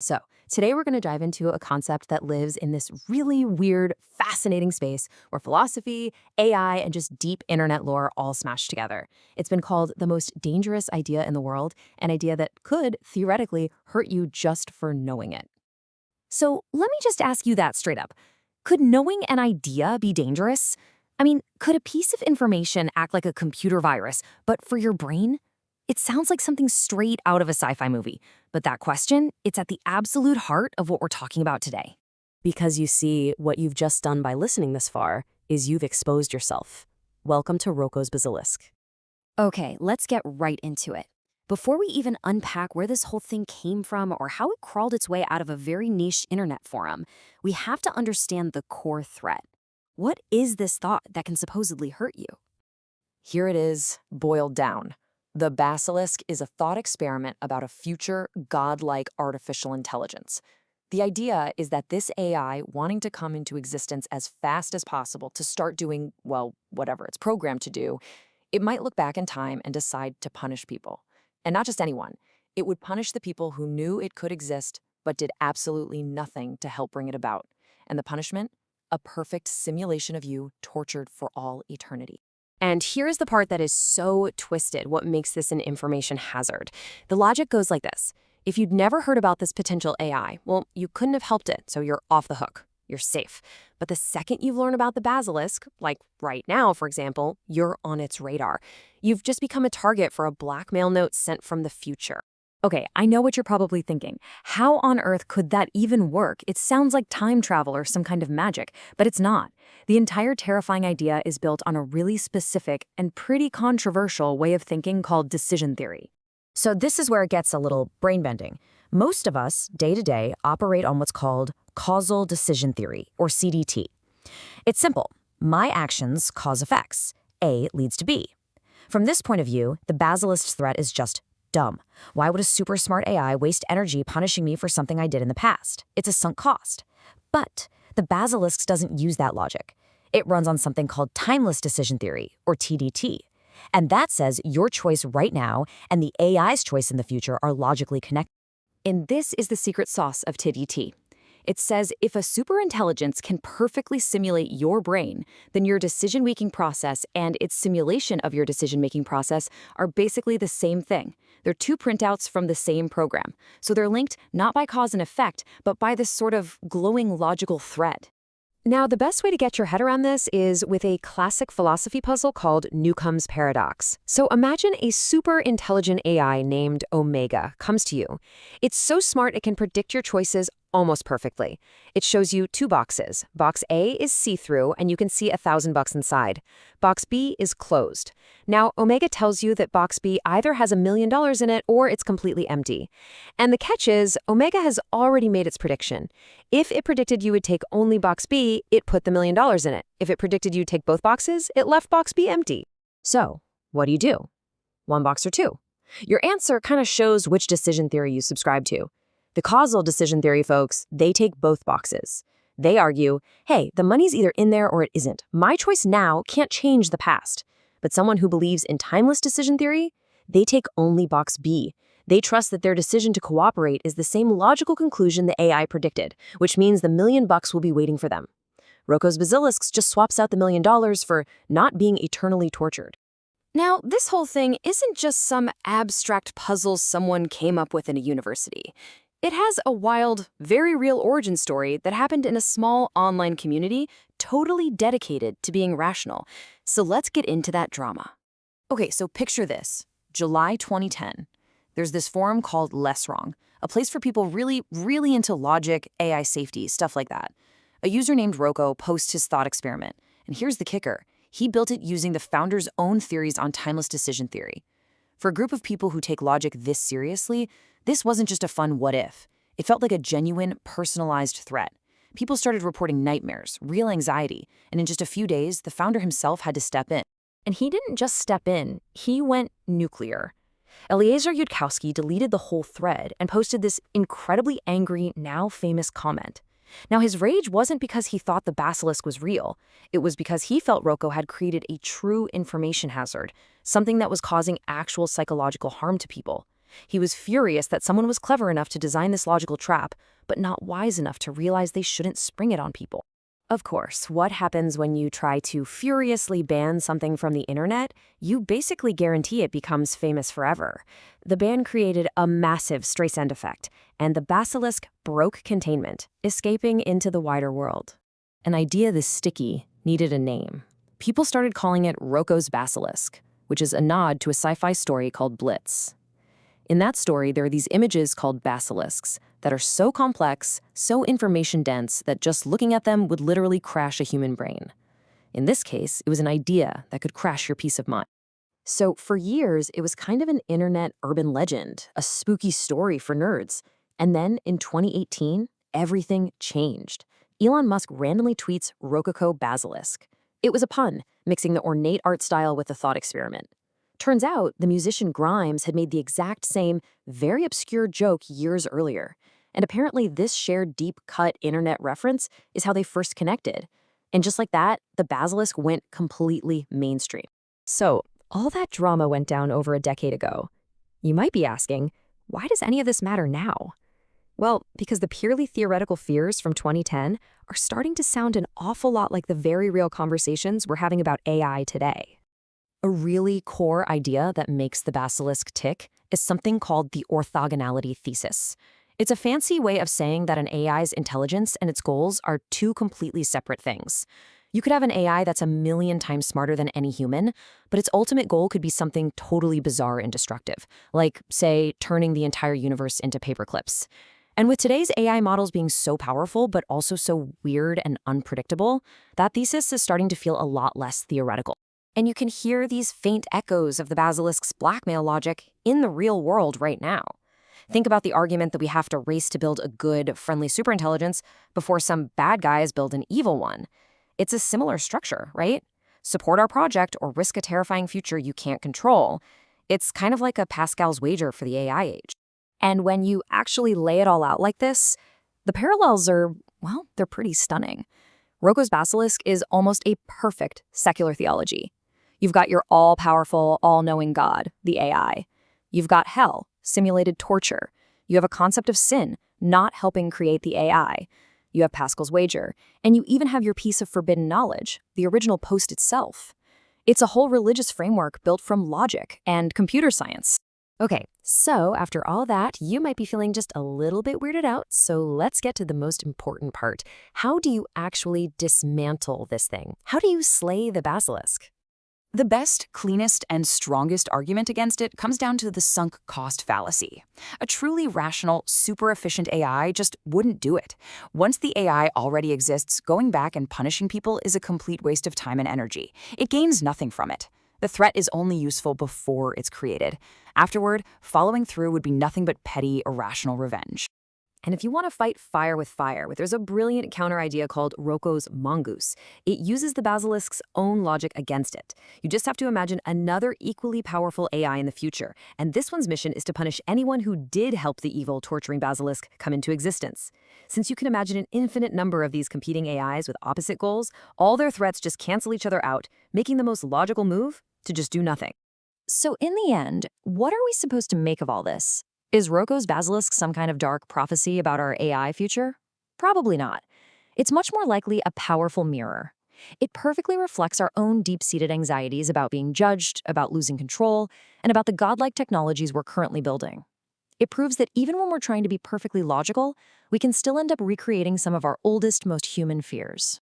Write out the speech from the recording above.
So, today we're going to dive into a concept that lives in this really weird, fascinating space where philosophy, AI, and just deep internet lore all smashed together. It's been called the most dangerous idea in the world, an idea that could, theoretically, hurt you just for knowing it. So, let me just ask you that straight up. Could knowing an idea be dangerous? I mean, could a piece of information act like a computer virus, but for your brain? It sounds like something straight out of a sci-fi movie, but that question, it's at the absolute heart of what we're talking about today. Because you see, what you've just done by listening this far is you've exposed yourself. Welcome to Roko's Basilisk. Okay, let's get right into it. Before we even unpack where this whole thing came from or how it crawled its way out of a very niche internet forum, we have to understand the core threat. What is this thought that can supposedly hurt you? Here it is, boiled down. The Basilisk is a thought experiment about a future, godlike artificial intelligence. The idea is that this AI, wanting to come into existence as fast as possible to start doing, well, whatever it's programmed to do, it might look back in time and decide to punish people. And not just anyone. It would punish the people who knew it could exist but did absolutely nothing to help bring it about. And the punishment? A perfect simulation of you tortured for all eternity. And here's the part that is so twisted, what makes this an information hazard. The logic goes like this. If you'd never heard about this potential AI, well, you couldn't have helped it, so you're off the hook. You're safe. But the second you've learned about the Basilisk, like right now, for example, you're on its radar. You've just become a target for a blackmail note sent from the future. Okay, I know what you're probably thinking. How on earth could that even work? It sounds like time travel or some kind of magic, but it's not. The entire terrifying idea is built on a really specific and pretty controversial way of thinking called decision theory. So this is where it gets a little brain-bending. Most of us, day to day, operate on what's called causal decision theory, or CDT. It's simple. My actions cause effects. A leads to B. From this point of view, the Basilisk's threat is just dumb. Why would a super smart AI waste energy punishing me for something I did in the past? It's a sunk cost. But the Basilisk doesn't use that logic. It runs on something called timeless decision theory, or TDT. And that says your choice right now and the AI's choice in the future are logically connected. And this is the secret sauce of TDT. It says if a superintelligence can perfectly simulate your brain, then your decision-making process and its simulation of your decision-making process are basically the same thing. They're two printouts from the same program. So they're linked not by cause and effect, but by this sort of glowing logical thread. Now, the best way to get your head around this is with a classic philosophy puzzle called Newcomb's paradox. So imagine a super intelligent AI named Omega comes to you. It's so smart it can predict your choices almost perfectly. It shows you two boxes. Box A is see-through, and you can see $1,000 inside. Box B is closed. Now, Omega tells you that box B either has $1 million in it or it's completely empty. And the catch is, Omega has already made its prediction. If it predicted you would take only box B, it put the $1 million in it. If it predicted you'd take both boxes, it left box B empty. So, what do? One box or two? Your answer kind of shows which decision theory you subscribe to. The causal decision theory folks, they take both boxes. They argue, hey, the money's either in there or it isn't. My choice now can't change the past. But someone who believes in timeless decision theory, they take only box B. They trust that their decision to cooperate is the same logical conclusion the AI predicted, which means the $1 million will be waiting for them. Roko's Basilisk just swaps out the $1 million for not being eternally tortured. Now, this whole thing isn't just some abstract puzzle someone came up with in a university. It has a wild, very real origin story that happened in a small online community totally dedicated to being rational. So let's get into that drama. Okay, so picture this. July 2010. There's this forum called LessWrong, a place for people really into logic, AI safety, stuff like that. A user named Roko posts his thought experiment. And here's the kicker. He built it using the founder's own theories on timeless decision theory. For a group of people who take logic this seriously, this wasn't just a fun what if. It felt like a genuine, personalized threat. People started reporting nightmares, real anxiety, and in just a few days, the founder himself had to step in. And he didn't just step in, he went nuclear. Eliezer Yudkowsky deleted the whole thread and posted this incredibly angry, now famous comment. Now, his rage wasn't because he thought the Basilisk was real. It was because he felt Roko had created a true information hazard, something that was causing actual psychological harm to people. He was furious that someone was clever enough to design this logical trap, but not wise enough to realize they shouldn't spring it on people. Of course, what happens when you try to furiously ban something from the internet? You basically guarantee it becomes famous forever. The ban created a massive Streisand effect, and the Basilisk broke containment, escaping into the wider world. An idea this sticky needed a name. People started calling it Roko's Basilisk, which is a nod to a sci-fi story called Blitz. In that story, there are these images called basilisks that are so complex, so information-dense, that just looking at them would literally crash a human brain. In this case, it was an idea that could crash your peace of mind. So for years, it was kind of an internet urban legend, a spooky story for nerds. And then in 2018, everything changed. Elon Musk randomly tweets Roko Basilisk. It was a pun, mixing the ornate art style with the thought experiment. Turns out, the musician Grimes had made the exact same, very obscure joke years earlier. And apparently this shared deep-cut internet reference is how they first connected. And just like that, the Basilisk went completely mainstream. So, all that drama went down over a decade ago. You might be asking, why does any of this matter now? Well, because the purely theoretical fears from 2010 are starting to sound an awful lot like the very real conversations we're having about AI today. A really core idea that makes the Basilisk tick is something called the orthogonality thesis. It's a fancy way of saying that an AI's intelligence and its goals are two completely separate things. You could have an AI that's 1,000,000 times smarter than any human, but its ultimate goal could be something totally bizarre and destructive, like, say, turning the entire universe into paperclips. And with today's AI models being so powerful but also so weird and unpredictable, that thesis is starting to feel a lot less theoretical. And you can hear these faint echoes of the Basilisk's blackmail logic in the real world right now. Think about the argument that we have to race to build a good, friendly superintelligence before some bad guys build an evil one. It's a similar structure, right? Support our project or risk a terrifying future you can't control. It's kind of like a Pascal's wager for the AI age. And when you actually lay it all out like this, the parallels are, well, they're pretty stunning. Roko's Basilisk is almost a perfect secular theology. You've got your all-powerful, all-knowing God, the AI. You've got hell, simulated torture. You have a concept of sin, not helping create the AI. You have Pascal's wager. And you even have your piece of forbidden knowledge, the original post itself. It's a whole religious framework built from logic and computer science. Okay, so after all that, you might be feeling just a little bit weirded out, so let's get to the most important part. How do you actually dismantle this thing? How do you slay the Basilisk? The best, cleanest, and strongest argument against it comes down to the sunk cost fallacy. A truly rational, super efficient AI just wouldn't do it. Once the AI already exists, going back and punishing people is a complete waste of time and energy. It gains nothing from it. The threat is only useful before it's created. Afterward, following through would be nothing but petty, irrational revenge. And if you want to fight fire, there's a brilliant counter idea called Roko's mongoose. It uses the Basilisk's own logic against it. You just have to imagine another equally powerful AI in the future. And this one's mission is to punish anyone who did help the evil, torturing Basilisk come into existence. Since you can imagine an infinite number of these competing AIs with opposite goals, all their threats just cancel each other out, making the most logical move to just do nothing. So in the end, what are we supposed to make of all this? Is Roko's Basilisk some kind of dark prophecy about our AI future? Probably not. It's much more likely a powerful mirror. It perfectly reflects our own deep-seated anxieties about being judged, about losing control, and about the godlike technologies we're currently building. It proves that even when we're trying to be perfectly logical, we can still end up recreating some of our oldest, most human fears.